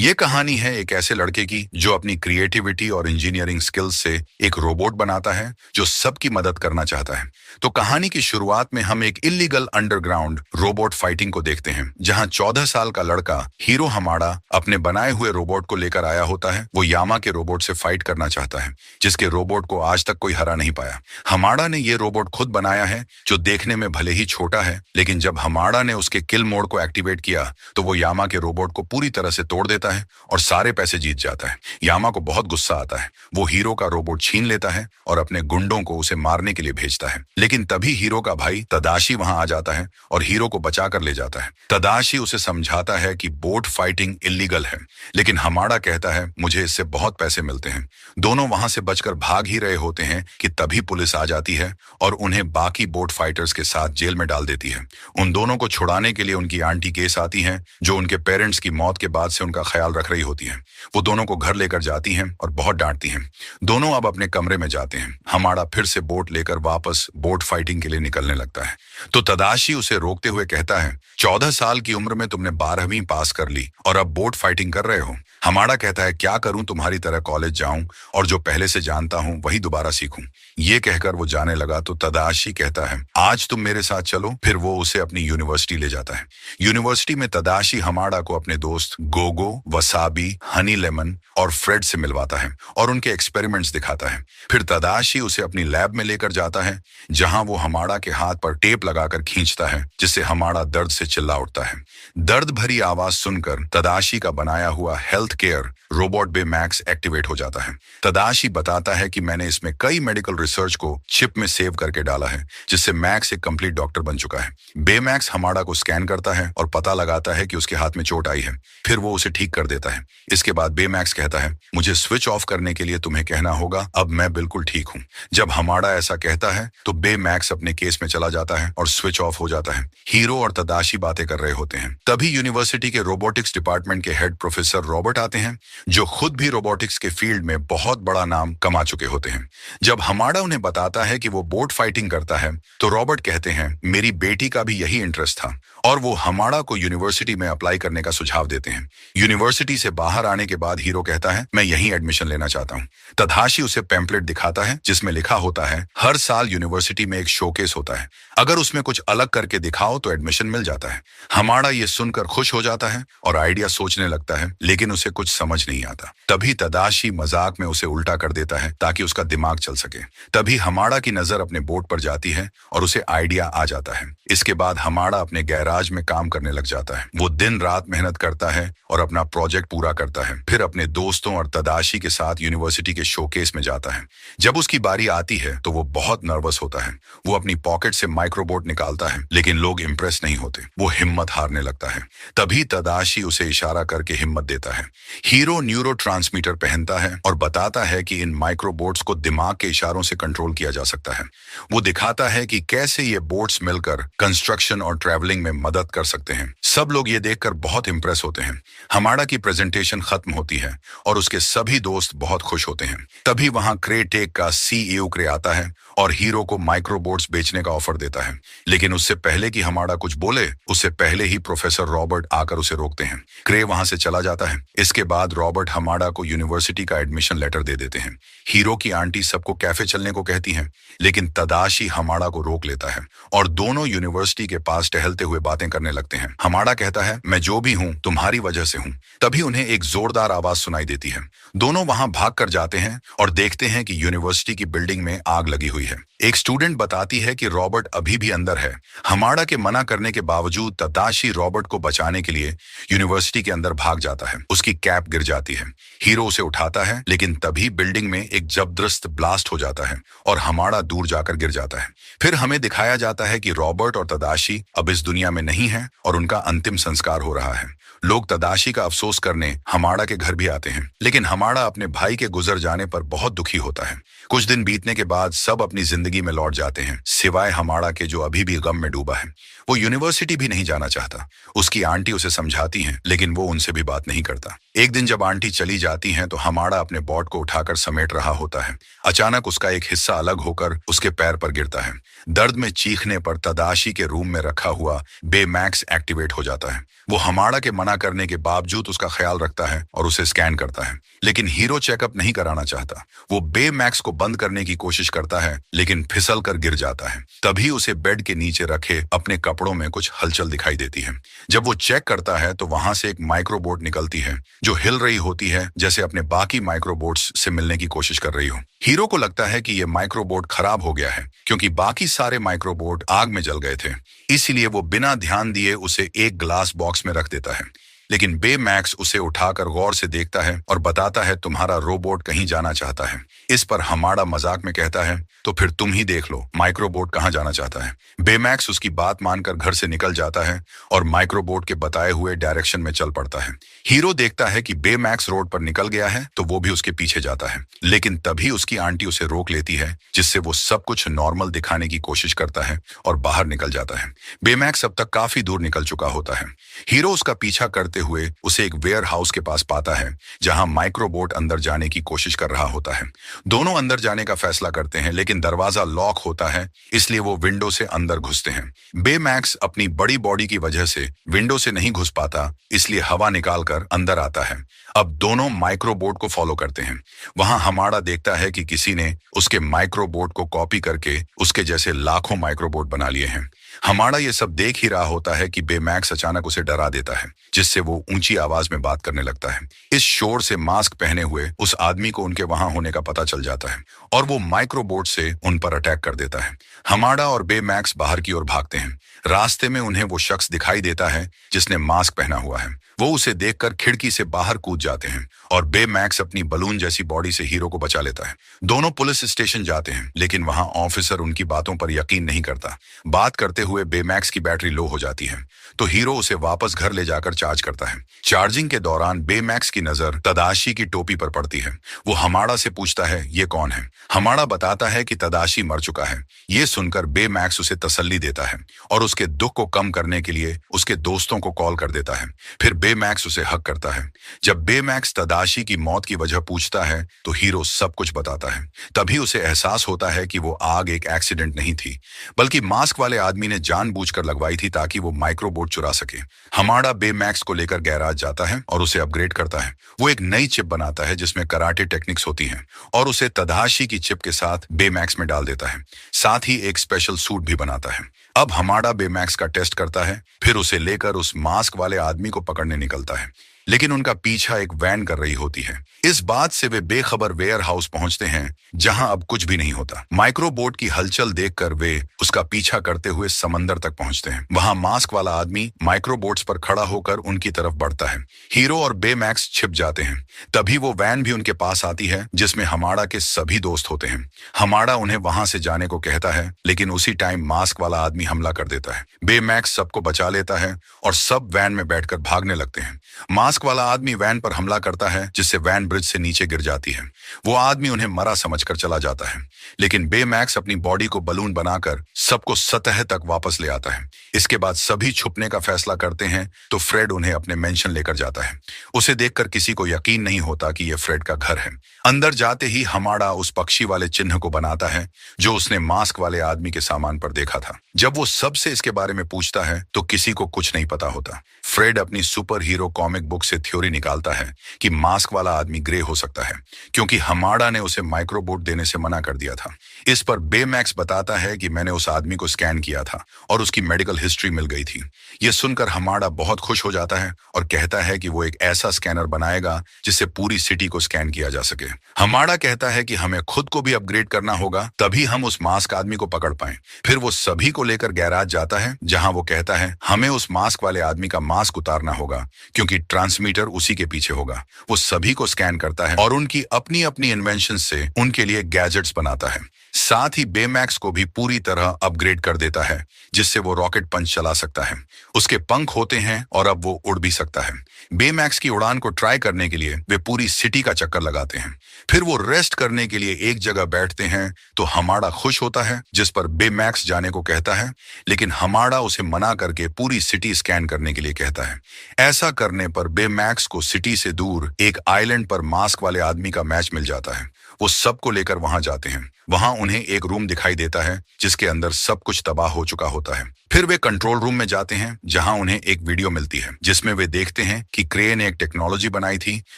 ये कहानी है एक ऐसे लड़के की जो अपनी क्रिएटिविटी और इंजीनियरिंग स्किल्स से एक रोबोट बनाता है जो सबकी मदद करना चाहता है। तो कहानी की शुरुआत में हम एक इलीगल अंडरग्राउंड रोबोट फाइटिंग को देखते हैं, जहां 14 साल का लड़का हीरो हमाड़ा अपने बनाए हुए रोबोट को लेकर आया होता है। वो यामा के रोबोट से फाइट करना चाहता है, जिसके रोबोट को आज तक कोई हरा नहीं पाया। हमाड़ा ने ये रोबोट खुद बनाया है, जो देखने में भले ही छोटा है, लेकिन जब हमाड़ा ने उसके किल मोड को एक्टिवेट किया तो वो यामा के रोबोट को पूरी तरह से तोड़ देता है और सारे पैसे जीत जाता है। यामा को बहुत गुस्सा आता है। वो हीरो का रोबोट छीन लेता है और अपने गुंडों को उसे मारने के लिए भेजता है। लेकिन तभी हीरो का भाई तदाशी वहां आ जाता है और हीरो को बचा कर ले जाता है। तदाशी उसे समझाता है कि बोट फाइटिंग इलीगल है, लेकिन हमाड़ा कहता है मुझे इससे बहुत पैसे मिलते हैं। दोनों वहां से बचकर भाग ही रहे होते हैं कि तभी पुलिस आ जाती है और उन्हें बाकी बोट फाइटर्स के साथ जेल में डाल देती है। उन दोनों को छुड़ाने के लिए उनकी आंटी केस आती है, जो उनके पेरेंट्स की मौत के बाद से उनका ख्याल रख रही होती है। वो दोनों को घर लेकर जाती हैं और बहुत डांटती हैं। दोनों अब अपने कमरे में जाते हैं। हमाड़ा फिर से बोट लेकर वापस बोट फाइटिंग के लिए निकलने लगता है, तो तदाशी उसे रोकते हुए कहता है, 14 साल की उम्र में तुमने 12वीं पास कर ली और अब बोट फाइटिंग कर रहे हो। हमाड़ा कहता है, क्या करूं, तुम्हारी तरह कॉलेज जाऊं और जो पहले से जानता हूं वही दोबारा सीखूं। ये कहकर वो जाने लगा तो तदाशी कहता है, आज तुम मेरे साथ चलो। फिर वो उसे अपनी यूनिवर्सिटी ले जाता है। यूनिवर्सिटी में तदाशी हमाड़ा को अपने दोस्त गोगो, वसाबी, हनी लेमन और फ्रेड से मिलवाता है और उनके एक्सपेरिमेंट्स दिखाता है। फिर तदाशी उसे अपनी लैब में लेकर जाता है, जहां वो हमाड़ा के हाथ पर टेप लगाकर खींचता है, जिससे हमाड़ा दर्द से चिल्ला उठता है। दर्द भरी आवाज सुनकर तदाशी का बनाया हुआ हेल्थ केयर रोबोट बेमैक्स एक्टिवेट हो जाता है। तदाशी बताता है कि मैंने इसमें कई मेडिकल रिसर्च को चिप में सेव करके डाला है, जिससे मैक्स एक कंप्लीट डॉक्टर बन चुका है। बेमैक्स हमाड़ा को स्कैन करता है और पता लगाता है कि उसके हाथ में चोट आई है। फिर वो उसे ठीक कर देता है। इसके बाद बेमैक्स कहता है, मुझे स्विच ऑफ करने के लिए तुम्हें कहना होगा, अब मैं बिल्कुल ठीक हूँ। जब हमाड़ा ऐसा कहता है तो बेमैक्स अपने केस में चला जाता है और स्विच ऑफ हो जाता है। हीरो और तदाशी बातें कर रहे होते हैं। तभी यूनिवर्सिटी के रोबोटिक्स डिपार्टमेंट के हेड प्रोफेसर रॉबर्ट आते हैं, जो खुद भी रोबोटिक्स के फील्ड में बहुत बड़ा नाम कमा चुके होते हैं। जब हमाड़ा उन्हें बताता है कि वो बोट फाइटिंग करता है, तो रॉबर्ट कहते हैं, मेरी बेटी का भी यही इंटरेस्ट था, और वो हमाड़ा को यूनिवर्सिटी में अप्लाई करने का सुझाव देते हैं। यूनिवर्सिटी से बाहर आने के बाद हीरो कहता है, मैं यहीं एडमिशन लेना चाहता हूँ। तदाशी उसे पैम्पलेट दिखाता है, जिसमें लिखा होता है, हर साल यूनिवर्सिटी में एक शोकेस होता है, अगर उसमें कुछ अलग करके दिखाओ तो एडमिशन मिल जाता है। हमाड़ा ये सुनकर खुश हो जाता है और आइडिया सोचने लगता है, लेकिन उसे कुछ समझ नहीं आता। तभी तदाशी मजाक में उसे उल्टा कर देता है ताकि उसका दिमाग चल सके। तभी हमाड़ा की नजर अपने बोट पर जाती है और उसे आइडिया आ जाता है। इसके बाद हमाड़ा अपने गैराज में काम करने लग जाता है। वो दिन रात मेहनत करता है और अपना प्रोजेक्ट पूरा करता है। फिर अपने दोस्तों और तदाशी के साथ यूनिवर्सिटी के शोकेस में जाता है। जब उसकी बारी आती है तो वो बहुत नर्वस होता है। वो अपनी पॉकेट से माइक्रोबोट निकालता है, लेकिन लोग इंप्रेस नहीं होते। वो हिम्मत हारने लगता है। तभी तदाशी उसे इशारा करके हिम्मत देता है। हीरो न्यूरो ट्रांसमीटर पहनता है और बताता है कि इन माइक्रोबोट्स को दिमाग के इशारों से कंट्रोल किया जा सकता है। वो दिखाता है कि कैसे ये बोट्स मिलकर कंस्ट्रक्शन और ट्रैवलिंग में मदद कर सकते हैं। सब लोग ये देखकर बहुत इंप्रेस होते हैं। हमाड़ा की प्रेजेंटेशन खत्म होती है और उसके सभी दोस्त बहुत खुश होते हैं। तभी वहां क्रेटेक का सीईओ क्रे आता है और हीरो को माइक्रोबोट्स बेचने का ऑफर देता है। लेकिन उससे पहले कि हमाड़ा कुछ बोले, उससे पहले ही प्रोफेसर रॉबर्ट आकर उसे रोकते हैं। क्रे वहां से चला जाता है। इसके बाद रॉबर्ट हमाड़ा को यूनिवर्सिटी का एडमिशन लेटर दे देते हैं। हीरो की आंटी सबको कैफे चलने को कहती हैं, लेकिन तदाशी हमाड़ा को रोक लेता है और दोनों यूनिवर्सिटी के पास टहलते हुए बातें करने लगते हैं। हमाड़ा कहता है, मैं जो भी हूँ तुम्हारी वजह से हूँ। तभी उन्हें एक जोरदार आवाज सुनाई देती है। दोनों वहां भाग कर जाते हैं और देखते हैं कि यूनिवर्सिटी की बिल्डिंग में आग लगी हुई है। एक स्टूडेंट बताती है कि रॉबर्ट अभी भी अंदर है। हमाड़ा के मना करने के बावजूद तदाशी रॉबर्ट को बचाने के लिए यूनिवर्सिटी के अंदर भाग जाता है। उसकी कैप गिर जाती है। हीरो उसे उठाता है, लेकिन तभी बिल्डिंग में एक जबरदस्त ब्लास्ट हो जाता है और हमाड़ा दूर जाकर गिर जाता है। फिर हमें दिखाया जाता है कि रॉबर्ट और तदाशी अब इस दुनिया में नहीं है और उनका अंतिम संस्कार हो रहा है। लोग तदाशी का अफसोस करने हमाड़ा के घर भी आते हैं, लेकिन हमाड़ा अपने भाई के गुजर जाने पर बहुत दुखी होता है। कुछ दिन बीतने के बाद सब अपनी जिंदगी में लौट जाते हैं, सिवाय हमाड़ा के, जो अभी भी गम में डूबा है। वो यूनिवर्सिटी भी नहीं जाना चाहता। उसकी आंटी उसे समझाती हैं, लेकिन वो उनसे भी बात नहीं करता। एक दिन जब आंटी चली जाती हैं तो हमाड़ा अपने बॉट को उठाकर समेट रहा होता है। अचानक उसका एक हिस्सा अलग होकर उसके पैर पर गिरता है। दर्द में चीखने पर तदाशी के रूम में रखा हुआ बेमैक्स एक्टिवेट हो जाता है। वो हमाड़ा के मना करने के बावजूद उसका ख्याल रखता है और उसे स्कैन करता है। लेकिन हीरो चेकअप नहीं कराना चाहता। वो बेमैक्स को बंद करने की कोशिश करता है, लेकिन फिसल कर गिर जाता है। तभी उसे बेड के नीचे रखे अपने कपड़ों में कुछ हलचल दिखाई देती है। जब वो चेक करता है तो वहां से एक माइक्रोबोट निकलती है जो हिल रही होती है, जैसे अपने बाकी माइक्रोबोट्स से मिलने की कोशिश कर रही हो। हीरो को लगता है कि ये माइक्रोबोट खराब हो गया है, क्योंकि बाकी सारे माइक्रोबोट आग में जल गए थे। इसीलिए वो बिना ध्यान दिए उसे एक ग्लास बॉक्स में रख देता है। लेकिन बेमैक्स उसे उठाकर गौर से देखता है और बताता है, तुम्हारा रोबोट कहीं जाना चाहता है। इस पर हमारा मजाक में कहता है, तो फिर तुम ही देख लो माइक्रोबोट कहाँ जाना चाहता है। बेमैक्स उसकी बात मानकर घर से निकल जाता है और माइक्रोबोट के बताए हुए डायरेक्शन में चल पड़ता है। हीरो देखता है कि बेमैक्स रोड पर निकल गया है तो वो भी उसके पीछे जाता है। लेकिन तभी उसकी आंटी उसे रोक लेती है, जिससे वो सब कुछ नॉर्मल दिखाने की कोशिश करता है और बाहर निकल जाता है। बेमैक्स अब तक काफी दूर निकल चुका होता है। हीरो उसका पीछा करते हुए उसे एक वेयर हाउस के पास पाता है, जहां माइक्रोबोट अंदर जाने की कोशिश कर रहा होता है। दोनों अंदर जाने का फैसला करते हैं, लेकिन दरवाजा लॉक होता है, इसलिए वो विंडो से अंदर घुसते हैं। बेमैक्स अपनी बड़ी बॉडी की वजह से विंडो से नहीं घुस पाता, इसलिए हवा निकालकर अंदर आता है। अब दोनों माइक्रोबोट को फॉलो करते हैं। वहां हमारा देखता है कि किसी ने उसके माइक्रोबोट को कॉपी करके उसके जैसे लाखों माइक्रोबोट बना लिए हैं। हमारा ये सब देख ही रहा होता है कि बेमैक्स अचानक उसे डरा देता है, जिससे वो ऊंची आवाज में बात करने लगता है। इस शोर से मास्क पहने हुए उस आदमी को उनके वहां होने का पता चल जाता है और वो माइक्रोबोट से उन पर अटैक कर देता है। हमारा और बेमैक्स बाहर की ओर भागते हैं। रास्ते में उन्हें वो शख्स दिखाई देता है जिसने मास्क पहना हुआ है। वो उसे देखकर खिड़की से बाहर कूद जाते हैं और बेमैक्स अपनी बलून जैसी बॉडी से हीरो को बचा लेता है। दोनों पुलिस स्टेशन जाते हैं, लेकिन वहां ऑफिसर उनकी बातों पर यकीन नहीं करता। बात करते हुए बेमैक्स की बैटरी लो हो जाती है, तो हीरो उसे वापस घर ले जाकर चार्ज करता है। चार्जिंग के दौरान बेमैक्स की नजर तदाशी की टोपी पर पड़ती है। वो हमारा से पूछता है, ये कौन है? हमारा बताता है कि तदाशी मर चुका है। ये सुनकर बेमैक्स उसे तसल्ली देता है और उसके दुख को कम करने के लिए उसके दोस्तों को कॉल कर देता है। फिर बेमैक्स उसे हक करता है। जब बेमैक्स तदाशी की मौत की वजह पूछता है तो हीरो सब कुछ बताता है। तभी उसे एहसास होता है कि वो आग एक एक्सीडेंट नहीं थी, बल्कि मास्क वाले आदमी ने जानबूझकर लगवाई थी ताकि वो माइक्रोबोट चुरा सके। हमारा बेमैक्स को लेकर गैराज जाता है और उसे अपग्रेड करता है। वो एक नई चिप बनाता है जिसमें कराटे टेक्निक्स होती हैं और उसे तदाशी की चिप के साथ बेमैक्स में डाल देता है। साथ ही एक स्पेशल सूट भी बनाता है। अब हमारा बेमैक्स का टेस्ट करता है, फिर उसे लेकर उस मास्क वाले आदमी को पकड़ने निकलता है, लेकिन उनका पीछा एक वैन कर रही होती है। इस बात से वे बेखबर वेयर हाउस पहुंचते हैं, जहां अब कुछ भी नहीं होता। माइक्रोबोट की हलचल देखकर वे उसका पीछा करते हुए समंदर तक पहुंचते हैं। वहां मास्क वाला आदमी माइक्रोबोट्स पर खड़ा होकर उनकी तरफ बढ़ता है। हीरो और बेमैक्स छिप जाते हैं। तभी वो वैन भी उनके पास आती है, जिसमें हमारा के सभी दोस्त होते हैं। हमारा उन्हें वहां से जाने को कहता है, लेकिन उसी टाइम मास्क वाला आदमी हमला कर देता है। बेमैक्स सबको बचा लेता है और सब वैन में बैठकर भागने लगते हैं। मास्क वाला आदमी वैन पर हमला करता है, जिससे वैन ब्रिज से नीचे गिर जाती है। वो आदमी उन्हें मरा समझकर चला जाता है, लेकिन बेमैक्स अपनी बॉडी को बलून बनाकर सबको सतह तक वापस ले आता है। इसके बाद सभी छुपने का फैसला करते हैं, तो फ्रेड उन्हें अपने मेंशन लेकर जाता है। उसे देखकर किसी को यकीन नहीं होता कि यह फ्रेड का घर है। अंदर जाते ही हमारा उस पक्षी वाले चिन्ह को बनाता है जो उसने मास्क वाले आदमी के सामान पर देखा था। जब वो सबसे इसके बारे में पूछता है तो किसी को कुछ नहीं पता होता। फ्रेड अपनी सुपर हीरो कॉमिक बुक से थ्योरी निकालता है कि मास्क वाला आदमी ग्रे हो सकता है, क्योंकि हमारा ने उसे माइक्रोबोट देने से मना कर दिया था। इस पर बेमैक्स बताता है कि मैंने उस आदमी को स्कैन किया था और उसकी मेडिकल हिस्ट्री मिल गई थी। यह सुनकर हमारा बहुत खुश हो जाता है और कहता है कि वो एक ऐसा स्कैनर बनाएगा जिससे पूरी सिटी को स्कैन किया जा सके। हमारा कहता है कि हमें खुद को भी अपग्रेड करना होगा, तभी हम उस मास्क आदमी को पकड़ पाए। फिर वो सभी को लेकर गैराज जाता है, जहां वो कहता है हमें उस मास्क वाले आदमी का मास्क उतारना होगा, क्योंकि ट्रांसमीटर उसी के पीछे होगा। वो सभी को स्कैन करता है और उनकी अपनी अपनी इन्वेंशन से उनके लिए गैजेट्स बनाता है। साथ ही बेमैक्स को भी पूरी तरह अपग्रेड कर देता है, जिससे वो रॉकेट पंच चला सकता है। उसके पंख होते हैं और अब वो उड़ भी सकता है। बेमैक्स की उड़ान को ट्राई करने के लिए वे पूरी सिटी का चक्कर लगाते हैं। फिर वो रेस्ट करने के लिए एक जगह बैठते हैं, तो हमारा खुश होता है, जिस पर बेमैक्स जाने को कहता है, लेकिन हमारा उसे मना करके पूरी सिटी स्कैन करने के लिए कहता है। ऐसा करने पर बेमैक्स को सिटी से दूर एक आइलैंड पर मास्क वाले आदमी का मैच मिल जाता है। वो सबको लेकर वहां जाते हैं। वहां उन्हें एक रूम दिखाई देता है जिसके अंदर सब कुछ तबाह हो चुका होता है। फिर वे कंट्रोल रूम में जाते हैं जहां उन्हें एक वीडियो मिलती है जिसमें वे देखते हैं कि क्रे ने एक टेक्नोलॉजी बनाई थी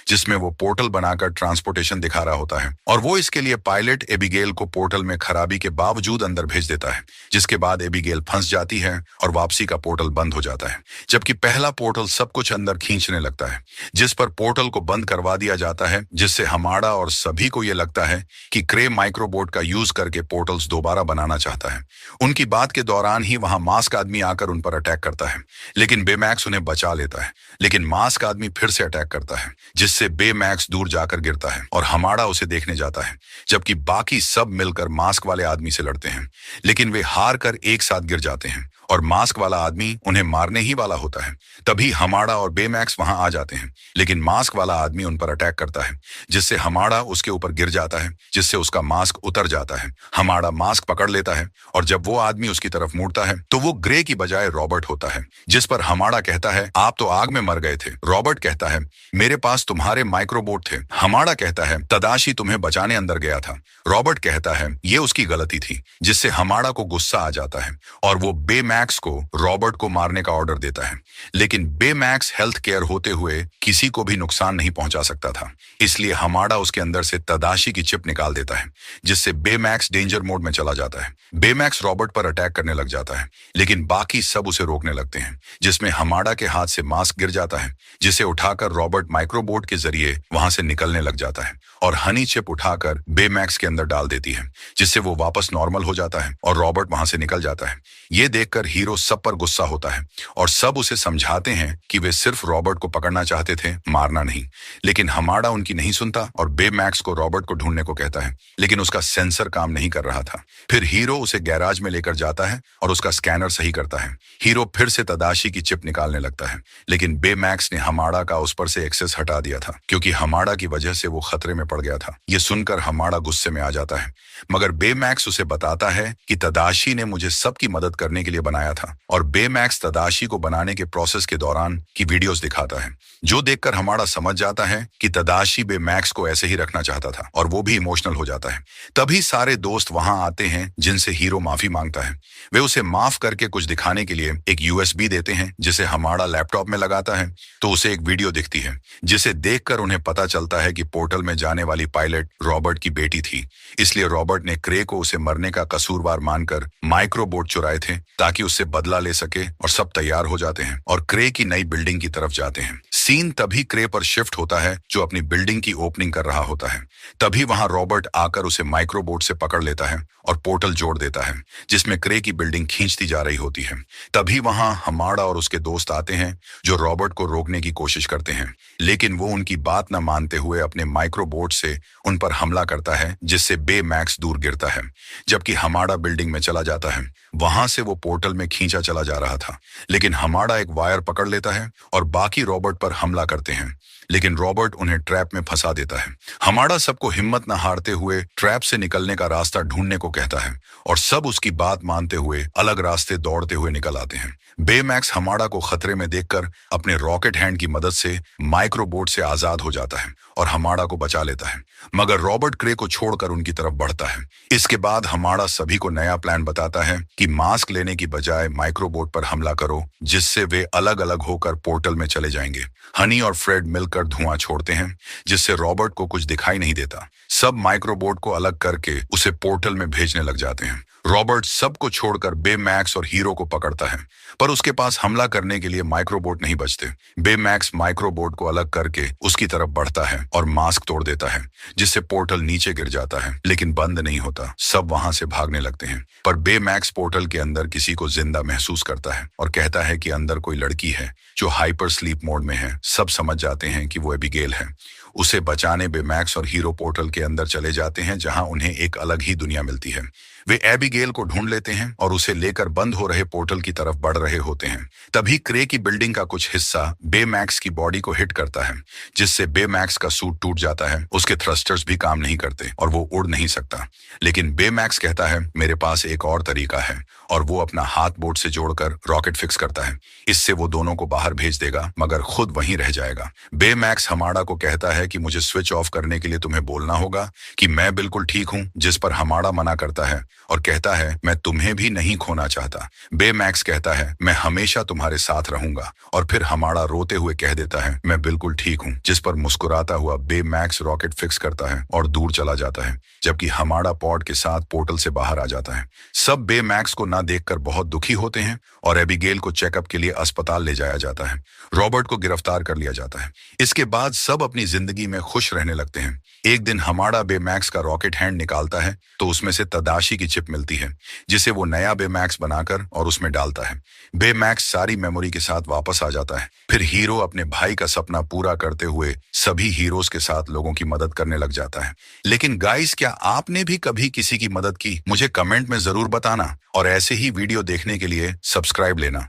जिसमें वो पोर्टल बनाकर ट्रांसपोर्टेशन दिखा रहा होता है और वो इसके लिए पायलट एबिगेल को पोर्टल में खराबी के बावजूद अंदर भेज देता है, जिसके बाद एबिगेल फंस जाती है और वापसी का पोर्टल बंद हो जाता है, जबकि पहला पोर्टल सब कुछ अंदर खींचने लगता है, जिस पर पोर्टल को बंद करवा दिया जाता है, जिससे हमाड़ा और सभी को यह लगता है कि क्रे माइक्रोबोट का यूज करके पोर्टल्स दोबारा बनाना चाहता है। उनकी बात के दौरान ही वहां मास्क आदमी आकर उन पर अटैक करता है, लेकिन बेमैक्स उन्हें बचा लेता है। लेकिन मास्क आदमी फिर से अटैक करता है, जिससे बेमैक्स दूर जाकर गिरता है और हमाड़ा उसे देखने जाता है, जबकि बाकी सब मिलकर मास्क वाले आदमी से लड़ते हैं, लेकिन वे हार कर एक साथ गिर जाते हैं और मास्क वाला आदमी उन्हें मारने ही वाला होता है। तभी हमाड़ा और बेमैक्स वहां आ जाते हैं, लेकिन मास्क वाला आदमी उन पर अटैक करता है, जिससे हमाड़ा उसके ऊपर गिर जाता है, जिससे उसका मास्क उतर जाता है। हमाड़ा मास्क पकड़ लेता है और जब वो आदमी उसकी तरफ मुड़ता है तो वो ग्रे की बजाय रॉबर्ट होता है, जिस पर हमाड़ा कहता है, आप तो आग में मर गए थे। रॉबर्ट कहता है, मेरे पास तुम्हारे माइक्रोबोट थे। हमाड़ा कहता है, तदाशी तुम्हें बचाने अंदर गया था। रॉबर्ट कहता है, ये उसकी गलती थी, जिससे हमाड़ा को गुस्सा आ जाता है और वो बेमैक्स को रॉबर्ट को मारने का ऑर्डर देता है। लेकिन बेमैक्स हेल्थ केयर होते हुए किसी को भी नुकसान नहीं पहुंचा सकता था, इसलिए हमाड़ा उसके अंदर से तदाशी की चिप निकाल देता है, जिससे बेमैक्स डेंजर मोड में चला जाता है। बेमैक्स रॉबर्ट पर अटैक करने लग जाता है, लेकिन बाकी सब उसे रोकने लगते हैं, जिसमें हमाड़ा के हाथ से मास्क गिर जाता है, जिसे उठाकर रॉबर्ट माइक्रोबोट के जरिए वहां से निकलने लग जाता है और हनी चिप उठाकर बेमैक्स के अंदर डाल देती है, जिससे वो वापस नॉर्मल हो जाता है और रॉबर्ट वहां से निकल जाता है। ये देखकर हीरो सब पर गुस्सा होता है और सब उसे समझाते हैं कि वे सिर्फ रॉबर्ट को पकड़ना चाहते थे, मारना नहीं। लेकिन हमाड़ा उनकी नहीं सुनता और बेमैक्स को रॉबर्ट को ढूंढने को कहता है, लेकिन उसका सेंसर काम नहीं कर रहा था। फिर हीरो उसे गैराज में लेकर जाता है और उसका स्कैनर सही करता है। हीरो फिर से तदाशी की चिप निकालने लगता है, लेकिन बेमैक्स ने हमाड़ा का उस पर से एक्सेस हटा दिया था, क्योंकि हमाड़ा की वजह से वो खतरे में पड़ गया था। ये सुनकर हमाड़ा गुस्से में आ जाता है, मगर बेमैक्स उसे बताता है कि तदाशी ने मुझे सबकी मदद करने के लिए बनाया था और बेमैक्स तदाशी को बनाने के प्रोसेस के दौरान की वीडियोस दिखाता है, जो देखकर हमाड़ा समझ जाता है कि तदाशी बेमैक्स को ऐसे ही रखना चाहता था और वो भी इमोशनल हो जाता है। तभी सारे दोस्त वहां आते हैं, जिनसे हीरो माफी मांगता है। वे उसे माफ करके कुछ दिखाने के लिए एक यूएसबी देते हैं, जिसे हमाड़ा लैपटॉप में लगाता है तो उसे एक वीडियो दिखती है, जिसे देखकर उन्हें पता चलता है कि पोर्टल में जाने वाली पायलट रॉबर्ट की बेटी थी। इसलिए रॉबर्ट ने क्रे को उसे मरने का कसूरवार मानकर माइक्रोबोट चुराए थे ताकि उससे बदला ले सके, और सब तैयार हो जाते हैं और क्रे की नई बिल्डिंग की तरफ जाते हैं। सीन तभी क्रे पर शिफ्ट होता है, जो अपनी बिल्डिंग की ओपनिंग कर रहा होता है। तभी वहां रॉबर्ट आकर उसे माइक्रोबोट से पकड़ लेता है और पोर्टल जोड़ देता है, जिसमें क्रे की बिल्डिंग खींचती जा रही होती है। तभी वहां हमाड़ा और उसके दोस्त आते हैं, जो रॉबर्ट को रोकने की कोशिश करते हैं, लेकिन वो उनकी बात न मानते हुए अपने माइक्रोबोट से उन पर हमला करता है, जिससे बेमैक्स दूर गिरता है, जबकि हमाड़ा बिल्डिंग में चला जाता है। वहां से वो पोर्टल में खींचा चला जा रहा था, लेकिन हमाड़ा एक वायर पकड़ लेता है और बाकी रॉबर्ट पर हमला करते हैं, लेकिन रॉबर्ट उन्हें ट्रैप में फंसा देता है। हमाड़ा सबको हिम्मत न हारते हुए ट्रैप से निकलने का रास्ता ढूंढने को कहता है और सब उसकी बात मानते हुए अलग रास्ते दौड़ते हुए निकल आते हैं। बेमैक्स हमाड़ा को खतरे में देखकर अपने रॉकेट हैंड की मदद से माइक्रोबोट से आजाद हो जाता है और हमाड़ा को बचा लेता है, मगर रॉबर्ट क्रे को छोड़कर उनकी तरफ बढ़ता है। इसके बाद हमाड़ा सभी को नया प्लान बताता है कि मास्क लेने की बजाय माइक्रोबोट पर हमला करो, जिससे वे अलग अलग होकर पोर्टल में चले जाएंगे। हनी और फ्रेड मिलकर धुआं छोड़ते हैं, जिससे रॉबर्ट को कुछ दिखाई नहीं देता। सब माइक्रोबोट को अलग करके उसे पोर्टल में भेजने लग जाते हैं। रॉबर्ट सबको छोड़कर बेमैक्स और हीरो को पकड़ता है, पर उसके पास हमला करने के लिए माइक्रोबोट नहीं बचते। बेमैक्स माइक्रोबोट को अलग करके उसकी तरफ बढ़ता है और मास्क तोड़ देता है, जिससे पोर्टल नीचे गिर जाता है, लेकिन बंद नहीं होता। सब वहां से भागने लगते हैं, पर बेमैक्स पोर्टल के अंदर किसी को जिंदा महसूस करता है और कहता है कि अंदर कोई लड़की है जो हाइपर स्लीप मोड में है। सब समझ जाते हैं कि वो एबिगेल है। उसे बचाने बेमैक्स और हीरो पोर्टल के अंदर चले जाते हैं, जहां उन्हें एक अलग ही दुनिया मिलती है। वे एबिगेल को ढूंढ लेते हैं और उसे लेकर बंद हो रहे पोर्टल की तरफ बढ़ रहे होते हैं। तभी क्रे की बिल्डिंग का कुछ हिस्सा बेमैक्स की बॉडी को हिट करता है, जिससे बेमैक्स का सूट टूट जाता है। उसके थ्रस्टर्स भी काम नहीं करते और वो उड़ नहीं सकता, लेकिन बेमैक्स कहता है, मेरे पास एक और तरीका है, और वो अपना हाथ बोर्ड से जोड़कर रॉकेट फिक्स करता है। इससे वो दोनों को बाहर भेज देगा, मगर खुद वहीं रह जाएगा। बेमैक्स हमाड़ा को कहता है कि मुझे स्विच ऑफ करने के लिए तुम्हें बोलना होगा कि मैं बिल्कुल ठीक हूं, जिस पर हमाड़ा मना करता है और कहता है, मैं तुम्हें भी नहीं खोना चाहता। बेमैक्स कहता है, मैं हमेशा तुम्हारे साथ रहूंगा। और फिर हमारा रोते हुए कह देता है, मैं बिल्कुल ठीक हूँ। जिस पर मुस्कुराता हुआ बेमैक्स रॉकेट फिक्स करता है और दूर चला जाता है, जबकि हमारा पॉड के साथ पोर्टल से बाहर आ जाता है। सब बेमैक्स को ना देखकर बहुत दुखी होते हैं और एबिगेल को चेकअप के लिए अस्पताल ले जाया जाता है। रॉबर्ट को गिरफ्तार कर लिया जाता है। इसके बाद सब अपनी जिंदगी में खुश रहने लगते हैं। एक दिन हमारा बेमैक्स का रॉकेट हैंड निकालता है तो उसमें से तदाशी की चिप मिलती है, जिसे वो नया बेमैक्स बनाकर और उसमें डालता है। बेमैक्स सारी मेमोरी के साथ वापस आ जाता है। फिर हीरो अपने भाई का सपना पूरा करते हुए सभी हीरोज के साथ लोगों की मदद करने लग जाता है। लेकिन गाइस, क्या आपने भी कभी किसी की मदद की? मुझे कमेंट में जरूर बताना और ऐसे ही वीडियो देखने के लिए सब्सक्राइब लेना।